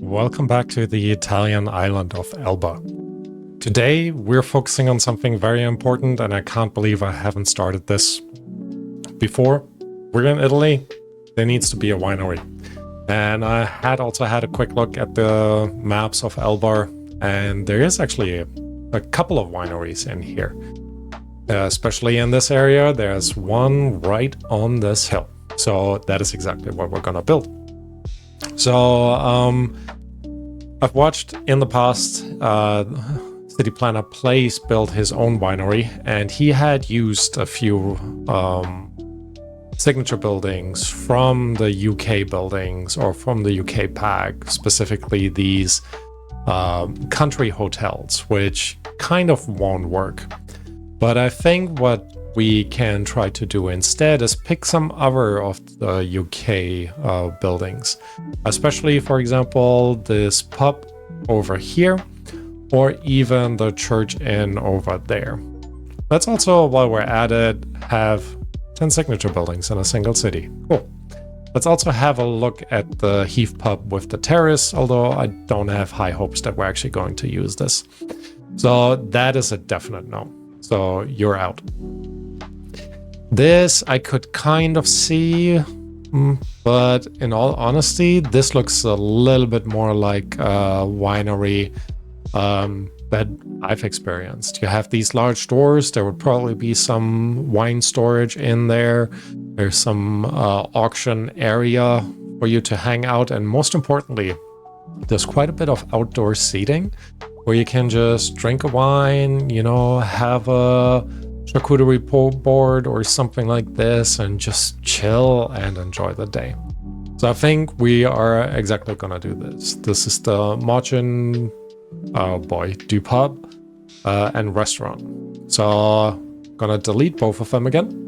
Welcome back to the Italian island of Elba. Today we're focusing on something very important, and I can't believe I haven't started this before. We're in Italy, there needs to be a winery. And I had also had a quick look at the maps of Elba, and there is actually a couple of wineries in here. Especially in this area, there's one right on this hill. So that is exactly what we're gonna build. So I've watched in the past city planner Place build his own winery, and he had used a few signature buildings from the UK buildings or from the UK pack, specifically these country hotels, which kind of won't work. But I think what we can try to do instead is pick some other of the UK buildings, especially, for example, this pub over here, or even the church inn over there. Let's also, while we're at it, have 10 signature buildings in a single city. Cool. Let's also have a look at the Heath pub with the terrace, although I don't have high hopes that we're actually going to use this. So that is a definite no. So you're out. This I could kind of see, but in all honesty, this looks a little bit more like a winery that I've experienced. You have these large doors, there would probably be some wine storage in there. There's some auction area for you to hang out, and most importantly, there's quite a bit of outdoor seating where you can just drink a wine, you know, have a charcuterie board or something like this, and just chill and enjoy the day. So I think we are exactly gonna do this. This is the Margin, du pub and restaurant. So gonna delete both of them again.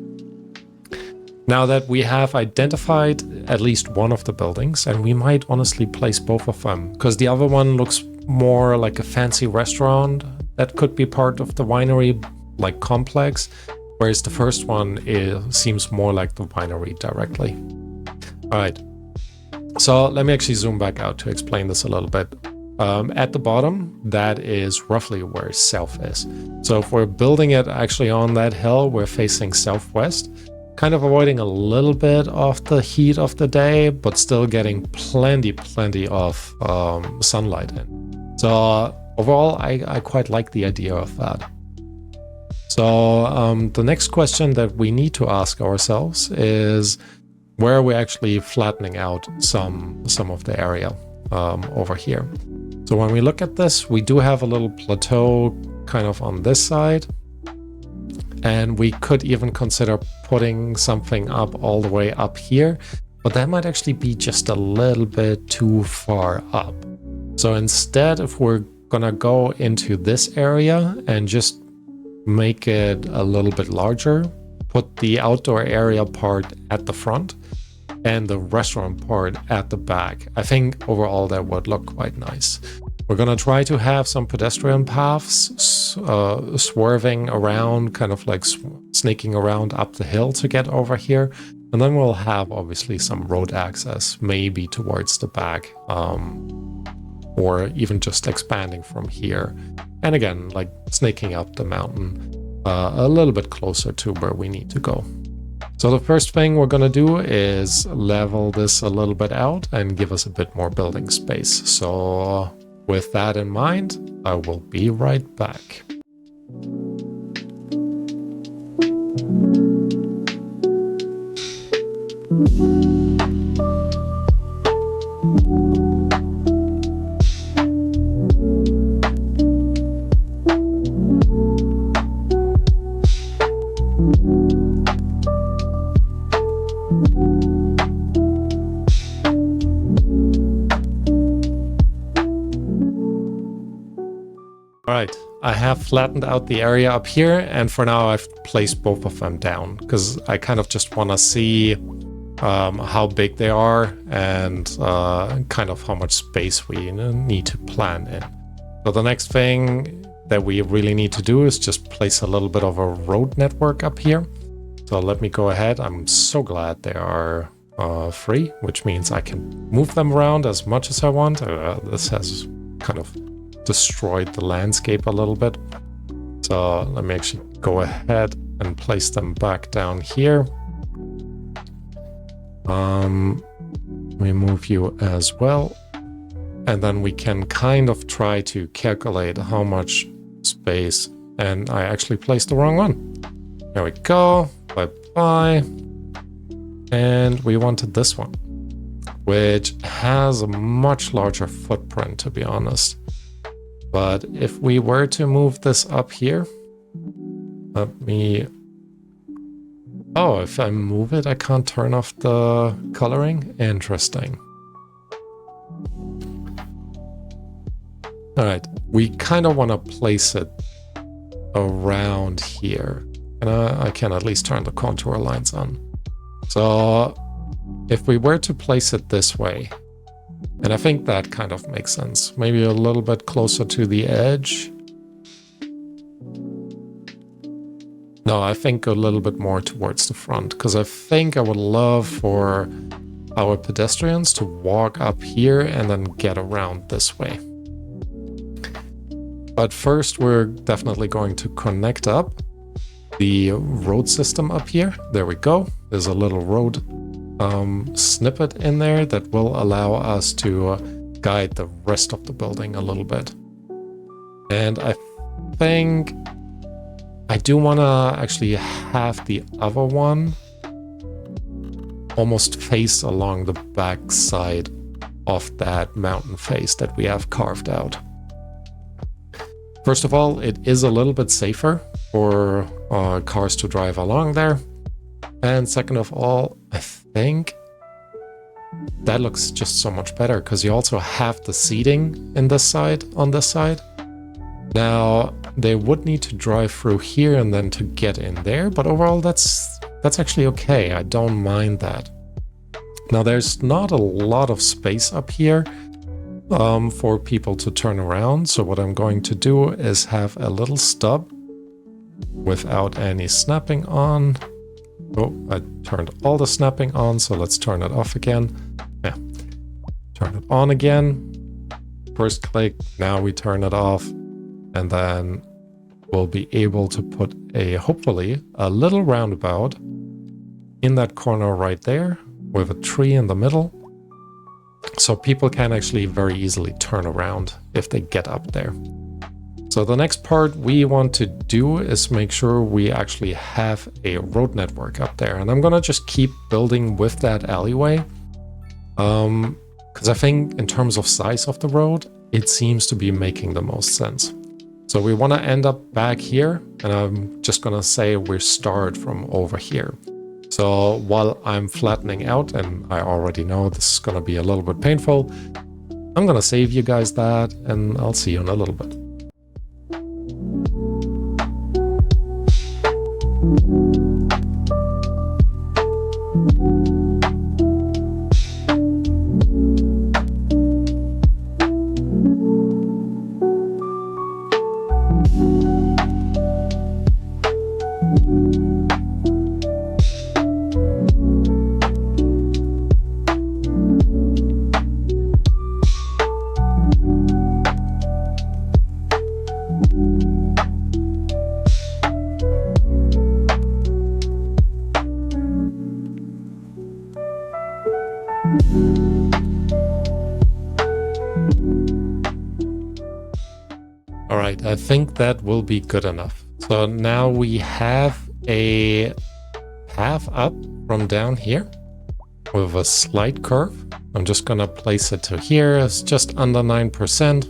Now that we have identified at least one of the buildings, and we might honestly place both of them, because the other one looks more like a fancy restaurant that could be part of the winery like complex, whereas the first one seems more like the winery directly. All right, so let me actually zoom back out to explain this a little bit. At the bottom, that is roughly where south is. So if we're building it actually on that hill, we're facing southwest, kind of avoiding a little bit of the heat of the day, but still getting plenty of sunlight in. So overall, I quite like the idea of that. So the next question that we need to ask ourselves is, where are we actually flattening out some of the area over here? So when we look at this, we do have a little plateau kind of on this side, and we could even consider putting something up all the way up here, but that might actually be just a little bit too far up. So instead, if we're gonna go into this area and just make it a little bit larger, put the outdoor area part at the front and the restaurant part at the back, I think overall that would look quite nice. We're gonna try to have some pedestrian paths swerving around, kind of like sneaking around up the hill to get over here. And then we'll have obviously some road access, maybe towards the back, or even just expanding from here. And again, like snaking up the mountain a little bit closer to where we need to go. So the first thing we're gonna do is level this a little bit out and give us a bit more building space. So with that in mind, I will be right back. Alright, I have flattened out the area up here, and for now I've placed both of them down, because I kind of just want to see how big they are and kind of how much space we need to plan in. So the next thing that we really need to do is just place a little bit of a road network up here. So let me go ahead. I'm so glad they are free, which means I can move them around as much as I want. This has kind of destroyed the landscape a little bit. So let me actually go ahead and place them back down here. We move you as well. And then we can kind of try to calculate how much space. And I actually placed the wrong one. There we go. Bye-bye. And we wanted this one, which has a much larger footprint, to be honest. But if we were to move this up here, let me... Oh, if I move it, I can't turn off the coloring? Interesting. All right, we kind of want to place it around here. And I can at least turn the contour lines on. So if we were to place it this way, and I think that kind of makes sense, maybe a little bit closer to the edge. No, I think a little bit more towards the front, because I think I would love for our pedestrians to walk up here and then get around this way. But first, we're definitely going to connect up the road system up here. There we go. There's a little road snippet in there that will allow us to guide the rest of the building a little bit. And I think I do want to actually have the other one almost face along the back side of that mountain face that we have carved out. First of all, it is a little bit safer for cars to drive along there. And second of all, I think that looks just so much better because you also have the seating in this side, on this side. Now, they would need to drive through here and then to get in there, but overall that's actually okay. I don't mind that. Now, there's not a lot of space up here for people to turn around. So what I'm going to do is have a little stub without any snapping on. Oh, I turned all the snapping on, so let's turn it off again. Yeah, turn it on again. First click, now we turn it off. And then we'll be able to put hopefully, a little roundabout in that corner right there with a tree in the middle. So people can actually very easily turn around if they get up there. So the next part we want to do is make sure we actually have a road network up there. And I'm going to just keep building with that alleyway. Because I think in terms of size of the road, it seems to be making the most sense. So we want to end up back here. And I'm just going to say we start from over here. So while I'm flattening out, and I already know this is going to be a little bit painful, I'm going to save you guys that, and I'll see you in a little bit. Alright, I think that will be good enough. So now we have a path up from down here with a slight curve. I'm just gonna place it to here. It's just under 9%,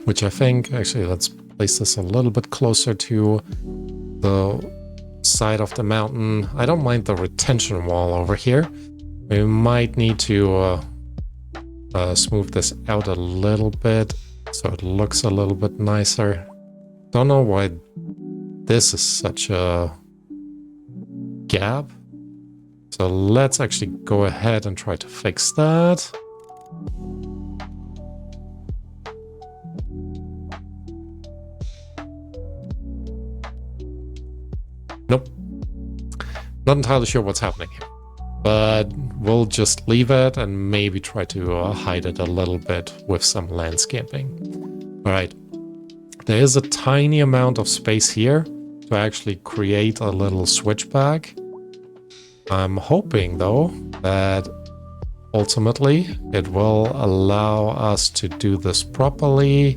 which I think, actually, let's place this a little bit closer to the side of the mountain. I don't mind the retention wall over here. We might need to smooth this out a little bit so it looks a little bit nicer. Don't know why this is such a gap. So let's actually go ahead and try to fix that. Nope. Not entirely sure what's happening here. but we'll just leave it and maybe try to hide it a little bit with some landscaping. All right, there is a tiny amount of space here to actually create a little switchback. I'm hoping though that ultimately it will allow us to do this properly.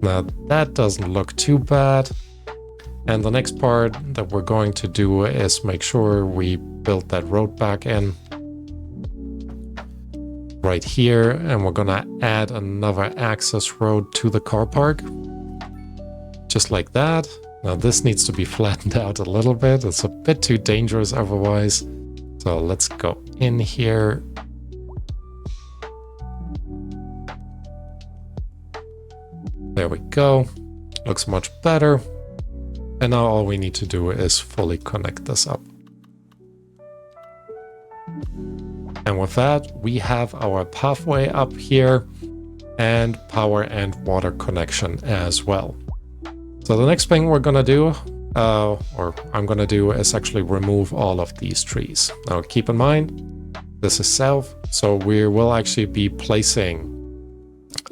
Now that doesn't look too bad. And the next part that we're going to do is make sure we build that road back in right here. And we're gonna add another access road to the car park. Just like that. Now this needs to be flattened out a little bit. It's a bit too dangerous otherwise. So let's go in here. There we go. Looks much better. And now all we need to do is fully connect this up. And with that, we have our pathway up here and power and water connection as well. So the next thing we're gonna do, or I'm gonna do, is actually remove all of these trees. Now keep in mind, this is south, so we will actually be placing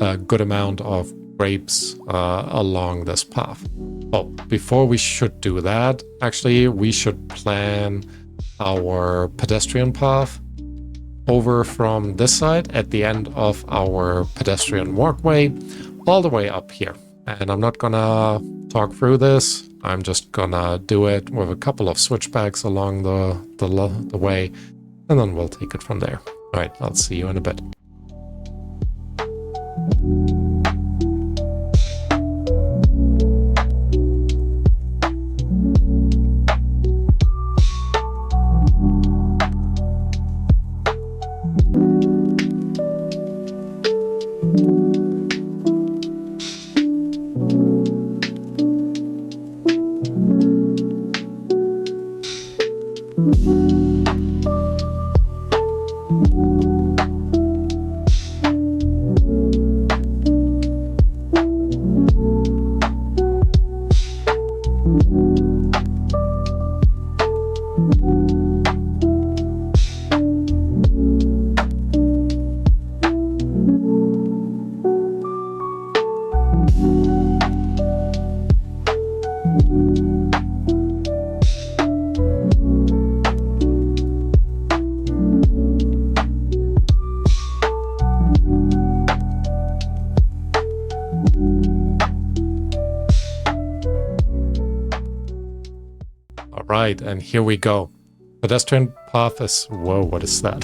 a good amount of grapes along this path. Oh, before we should do that, actually, we should plan our pedestrian path over from this side at the end of our pedestrian walkway all the way up here. And I'm not gonna talk through this. I'm just gonna do it with a couple of switchbacks along the way, and then we'll take it from there. All right, I'll see you in a bit. Right, and here we go. Pedestrian path is... Whoa, what is that?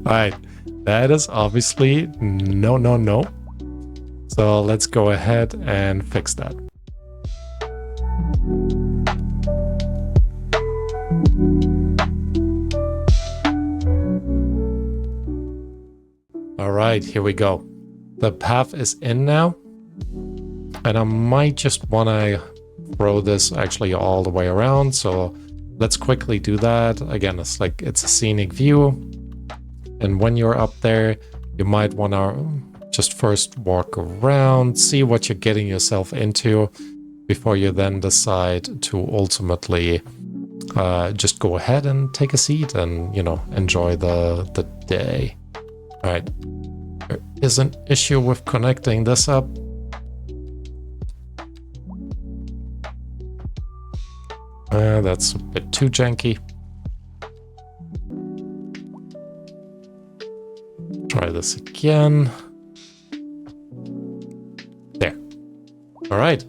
Alright, that is obviously no. So let's go ahead and fix that. Alright, here we go. The path is in now. And I might just want to throw this actually all the way around, so let's quickly do that. Again, it's a scenic view, and when you're up there you might want to just first walk around, see what you're getting yourself into before you then decide to ultimately just go ahead and take a seat and, you know, enjoy the day. All right, there is an issue with connecting this up. That's a bit too janky. Try this again. There. All right.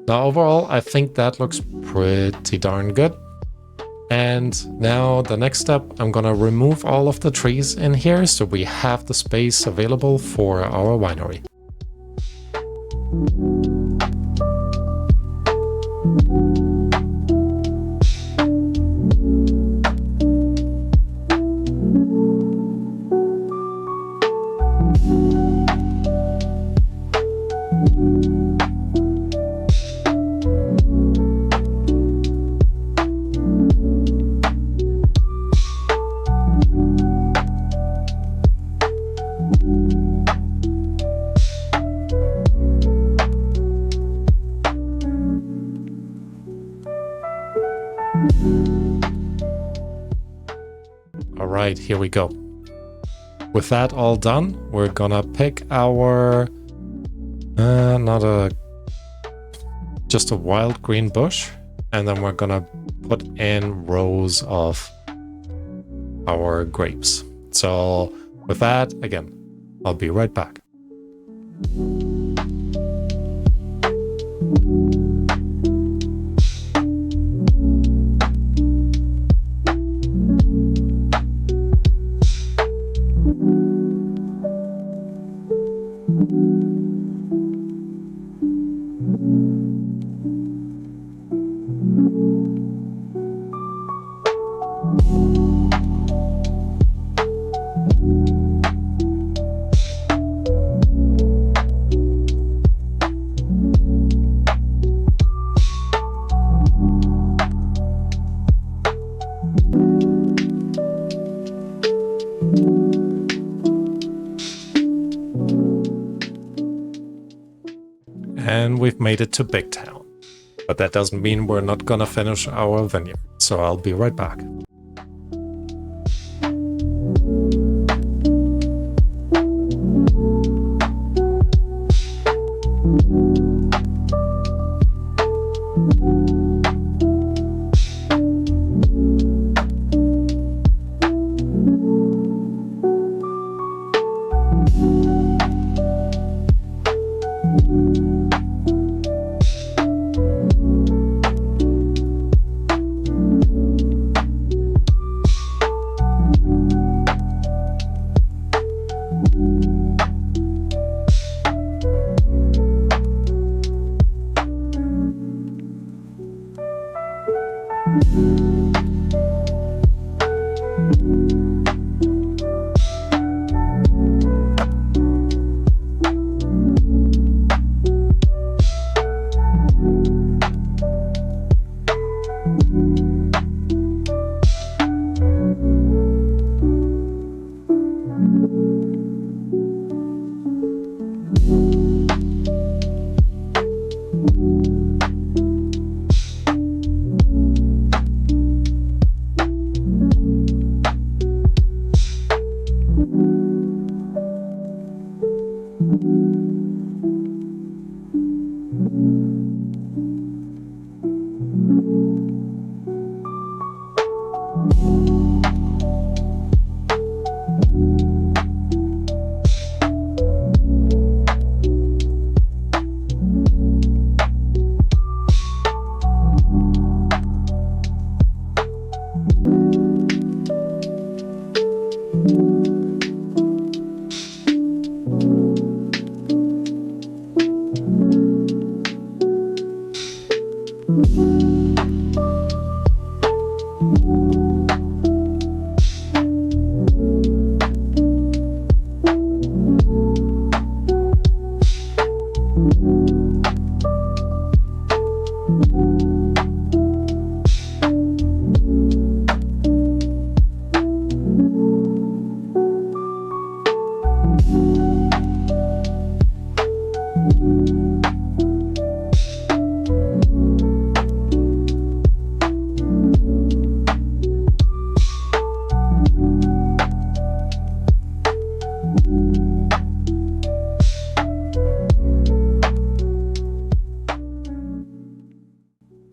Now overall, I think that looks pretty darn good. And now the next step, I'm gonna remove all of the trees in here so we have the space available for our winery. right, here we go. With that all done, we're gonna pick our just a wild green bush, and then we're gonna put in rows of our grapes. So with that, again, I'll be right back. And we've made it to Big Town. But that doesn't mean we're not gonna finish our vineyard, so I'll be right back.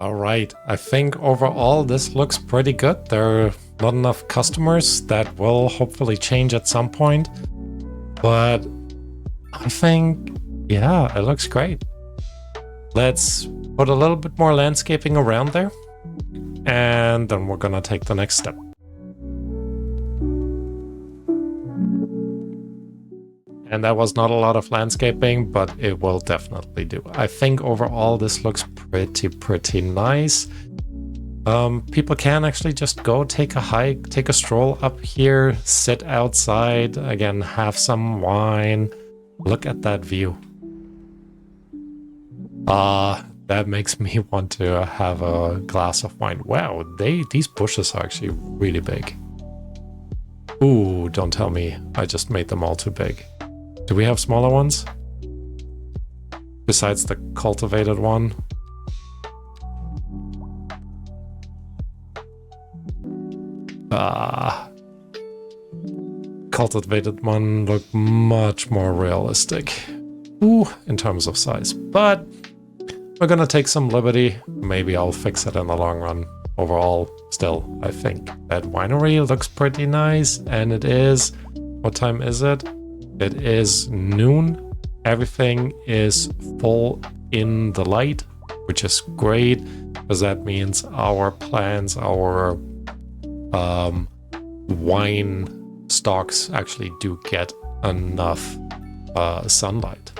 Alright, I think overall this looks pretty good. There are not enough customers. That will hopefully change at some point. But I think, yeah, it looks great. Let's put a little bit more landscaping around there. And then we're gonna take the next step. And that was not a lot of landscaping, but it will definitely do. I think overall this looks pretty nice. People can actually just go take a hike, take a stroll up here, sit outside, again, have some wine. Look at that view. That makes me want to have a glass of wine. Wow, these bushes are actually really big. Ooh, don't tell me I just made them all too big. Do we have smaller ones? Besides the cultivated one? cultivated one look much more realistic. Ooh, in terms of size. But we're gonna take some liberty. Maybe I'll fix it in the long run. Overall, still, I think that winery looks pretty nice, and it is... What time is it? It is noon. Everything is full in the light, which is great, because that means our plants, our wine stocks actually do get enough sunlight.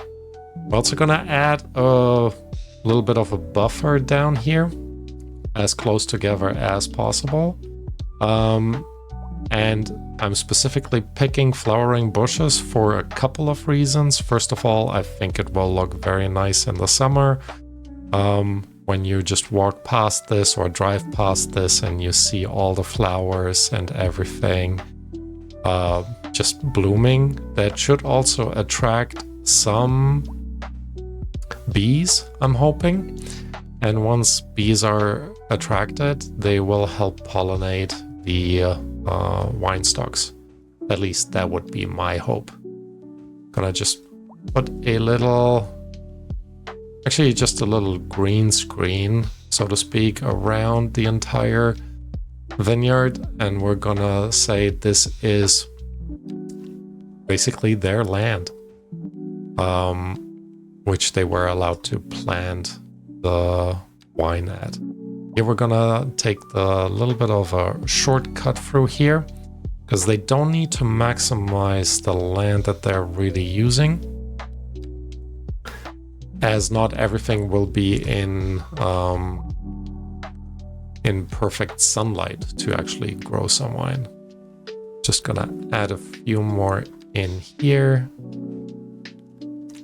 We're also gonna add a little bit of a buffer down here, as close together as possible. And I'm specifically picking flowering bushes for a couple of reasons. First of all, I think it will look very nice in the summer. When you just walk past this or drive past this and you see all the flowers and everything just blooming, that should also attract some bees, I'm hoping. And once bees are attracted, they will help pollinate the wine stocks. At least that would be my hope. Gonna just put a little, actually just a little green screen, so to speak, around the entire vineyard, and we're gonna say this is basically their land, which they were allowed to plant the wine at. Here we're gonna take the little bit of a shortcut through here, because they don't need to maximize the land that they're really using, as not everything will be in perfect sunlight to actually grow some wine. Just gonna add a few more in here,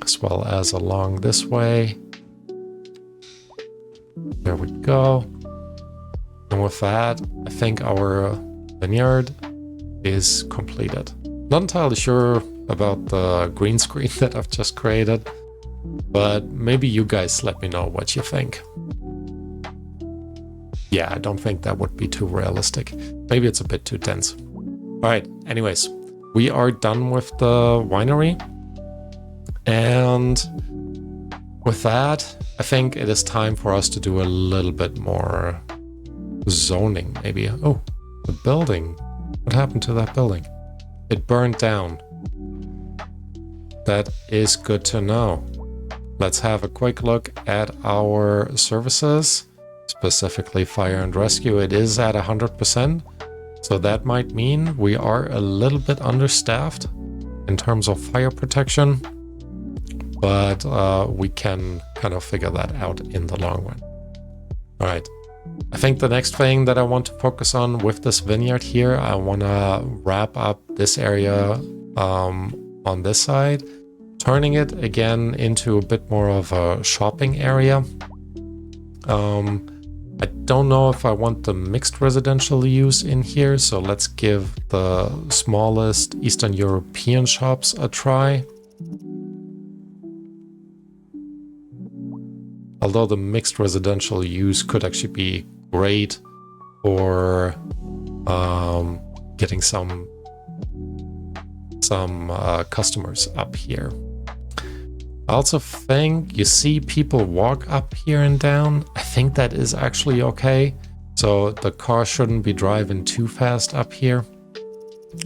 as well as along this way. There we go. And with that, I think our vineyard is completed. Not entirely sure about the green screen that I've just created, but maybe you guys let me know what you think. Yeah, I don't think that would be too realistic. Maybe it's a bit too dense. All right, anyways, we are done with the winery. And with that, I think it is time for us to do a little bit more zoning, maybe. Oh, the building. What happened to that building? It burned down. That is good to know. Let's have a quick look at our services, specifically fire and rescue. It is at 100%, so that might mean we are a little bit understaffed in terms of fire protection, but we can kind of figure that out in the long run. All right. I think the next thing that I want to focus on with this vineyard here, I want to wrap up this area on this side, turning it again into a bit more of a shopping area. I don't know if I want the mixed residential use in here, so let's give the smallest Eastern European shops a try. Although the mixed residential use could actually be great for getting some customers up here. I also think you see people walk up here and down. I think that is actually okay. So the car shouldn't be driving too fast up here.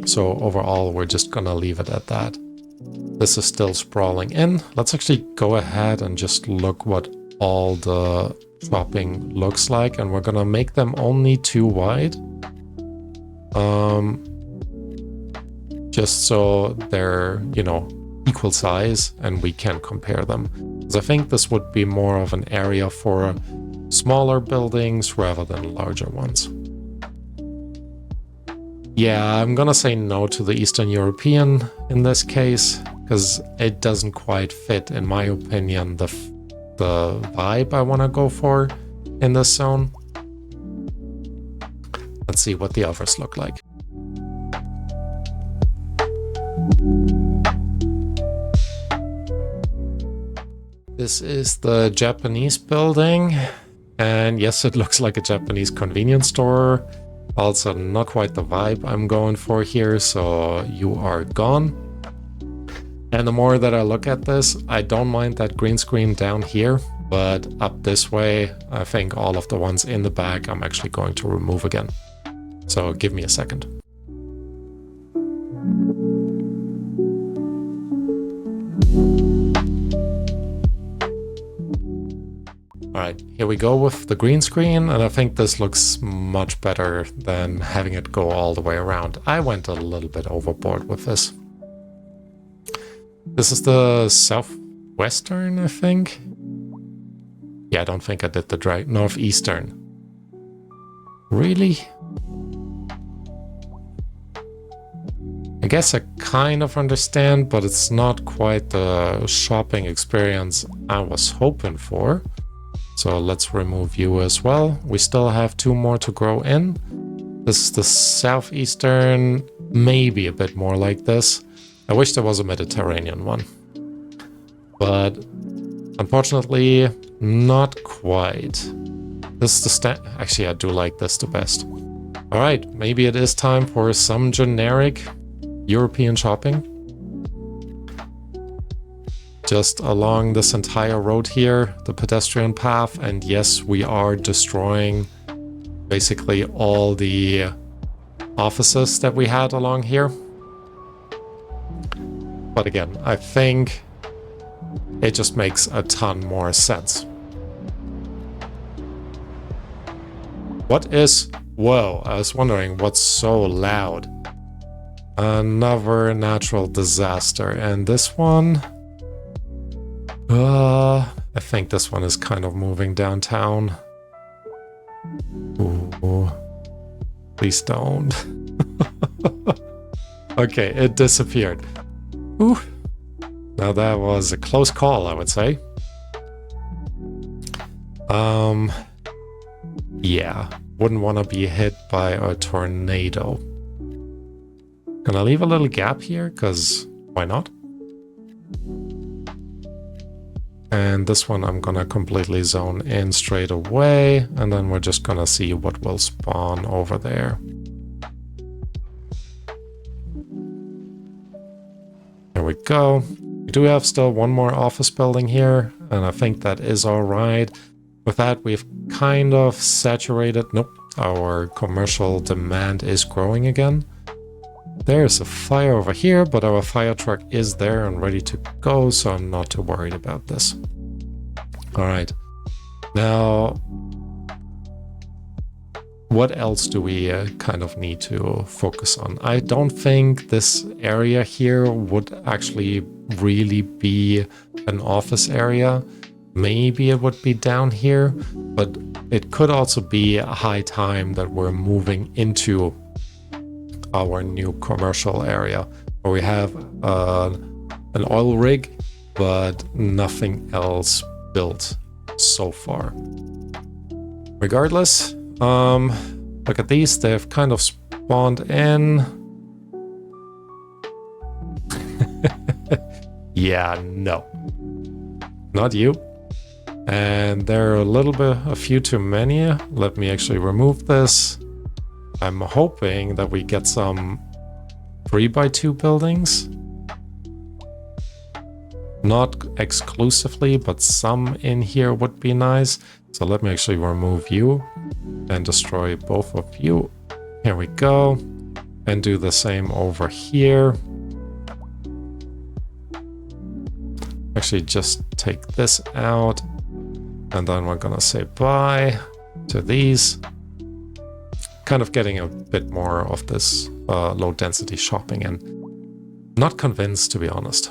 So overall, we're just gonna leave it at that. This is still sprawling in. Let's actually go ahead and just look what all the shopping looks like, and we're gonna make them only 2 wide. Just so they're, you know, equal size and we can compare them. Because I think this would be more of an area for smaller buildings rather than larger ones. Yeah, I'm gonna say no to the Eastern European in this case, because it doesn't quite fit, in my opinion, the vibe I want to go for in this zone. Let's see what the others look like. This is the Japanese building, and yes, it looks like a Japanese convenience store. Also, not quite the vibe I'm going for here, so you are gone. And the more that I look at this, I don't mind that green screen down here, but up this way, I think all of the ones in the back I'm actually going to remove again. So give me a second. Alright, here we go with the green screen, and I think this looks much better than having it go all the way around. I went a little bit overboard with this. This is the southwestern, I think. Yeah, I don't think I did the northeastern. Really? I guess I kind of understand, but it's not quite the shopping experience I was hoping for. So let's remove you as well. We still have 2 more to grow in. This is the southeastern, maybe a bit more like this. I wish there was a Mediterranean one. But unfortunately, not quite. This is the actually, I do like this the best. Alright, maybe it is time for some generic European shopping. Just along this entire road here, the pedestrian path, and yes, we are destroying basically all the offices that we had along here. But again, I think it just makes a ton more sense. What is... Whoa, I was wondering what's so loud. Another natural disaster, and this one... I think this one is kind of moving downtown. Ooh. Please don't. Okay, it disappeared. Ooh. Now that was a close call, I would say. Yeah, wouldn't want to be hit by a tornado. Gonna leave a little gap here, because why not? And this one I'm gonna completely zone in straight away, and then we're just gonna see what will spawn over there. There we go. We do have still 1 more office building here, and I think that is alright. With that, we've kind of saturated... Nope, our commercial demand is growing again. There's a fire over here, but our fire truck is there and ready to go, so I'm not too worried about this. Alright. Now, what else do we kind of need to focus on? I don't think this area here would actually really be an office area. Maybe it would be down here, but it could also be a high time that we're moving into our new commercial area, where we have an oil rig, but nothing else built so far. Regardless, look at these, they've kind of spawned in. Yeah, no. Not you. And there are a few too many. Let me actually remove this. I'm hoping that we get some 3x2 buildings. Not exclusively, but some in here would be nice. So let me actually remove you and destroy both of you. Here we go. And do the same over here. Actually, just take this out. And then we're gonna say bye to these. Kind of getting a bit more of this low density shopping in. Not convinced, to be honest.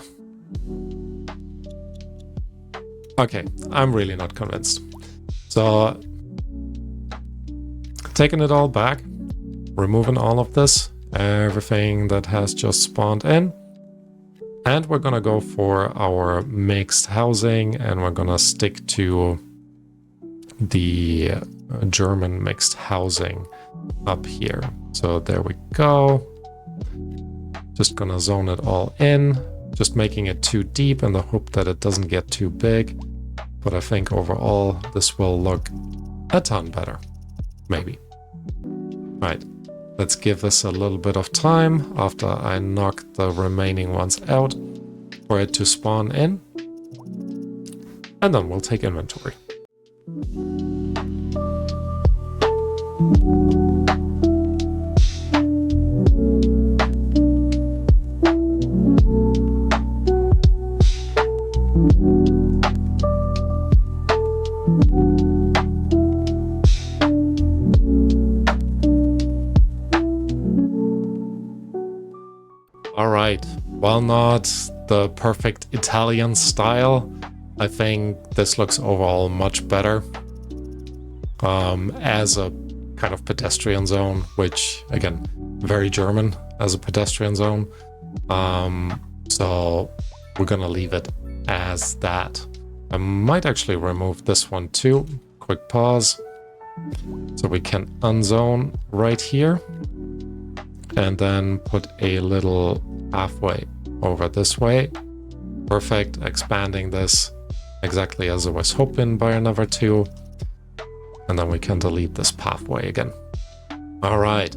Okay, I'm really not convinced. So, taking it all back, removing all of this, everything that has just spawned in. And we're gonna go for our mixed housing, and we're gonna stick to the German mixed housing up here. So there we go. Just gonna zone it all in, just making it too deep in the hope that it doesn't get too big. But I think overall this will look a ton better. Maybe. Right, let's give this a little bit of time after I knock the remaining ones out for it to spawn in. And then we'll take inventory. Alright, while not the perfect Italian style, I think this looks overall much better as a kind of pedestrian zone, which, again, very German as a pedestrian zone. So we're gonna leave it as that. I might actually remove this one too. Quick pause. So we can unzone right here. And then put a little pathway over this way. Perfect, expanding this exactly as I was hoping by another 2. And then we can delete this pathway again. All right,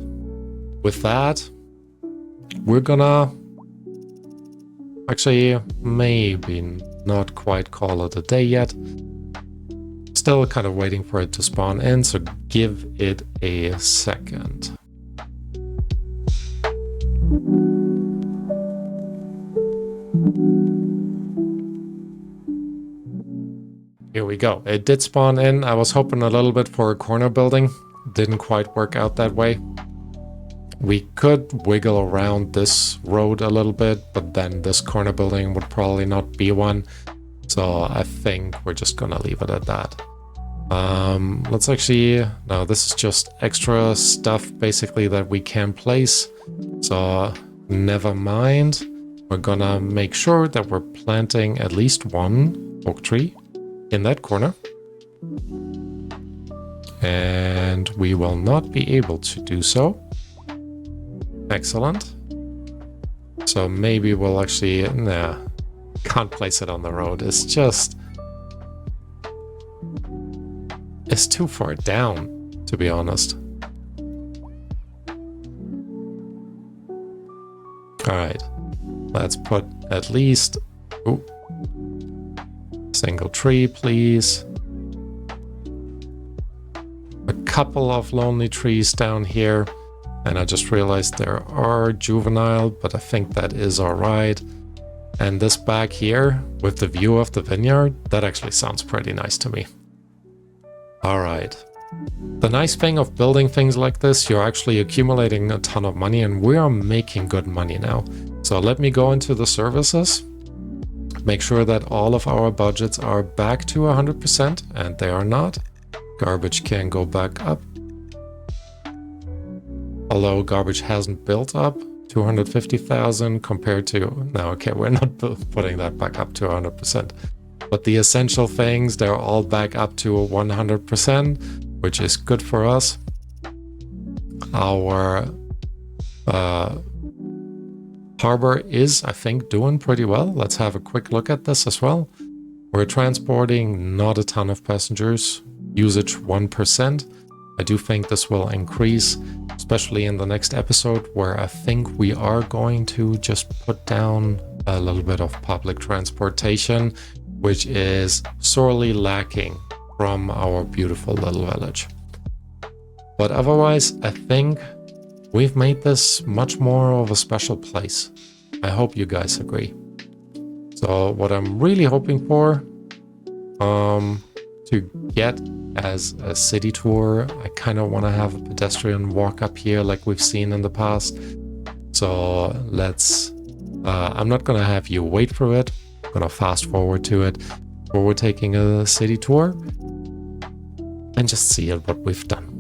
with that, we're gonna actually maybe not quite call it a day yet. Still kind of waiting for it to spawn in, so give it a second. Here we go. It did spawn in. I was hoping a little bit for a corner building. Didn't quite work out that way. We could wiggle around this road a little bit, but then this corner building would probably not be one. So I think we're just gonna leave it at that. Let's actually... No, this is just extra stuff basically that we can place. So never mind. We're gonna make sure that we're planting at least one oak tree in that corner. And we will not be able to do so. Excellent. So maybe we'll actually... Nah, can't place it on the road. It's just... It's too far down, to be honest. Alright. Let's put at least... Ooh. Single tree, please. A couple of lonely trees down here. And I just realized there are juvenile, but I think that is alright. And this back here, with the view of the vineyard, that actually sounds pretty nice to me. Alright. The nice thing of building things like this, you're actually accumulating a ton of money, and we are making good money now. So let me go into the services. Make sure that all of our budgets are back to 100%, and they are not. Garbage can go back up. Although garbage hasn't built up, 250,000 compared to... No, okay, we're not putting that back up to 100%. But the essential things, they're all back up to 100%, which is good for us. Our harbor is, I think, doing pretty well. Let's have a quick look at this as well. We're transporting not a ton of passengers, usage 1%. I do think this will increase, especially in the next episode, where I think we are going to just put down a little bit of public transportation, which is sorely lacking from our beautiful little village. But otherwise, I think we've made this much more of a special place. I hope you guys agree. So what I'm really hoping for to get as a city tour, I kind of want to have a pedestrian walk up here like we've seen in the past. So let's, I'm not going to have you wait for it. I'm going to fast forward to it where we're taking a city tour and just see what we've done.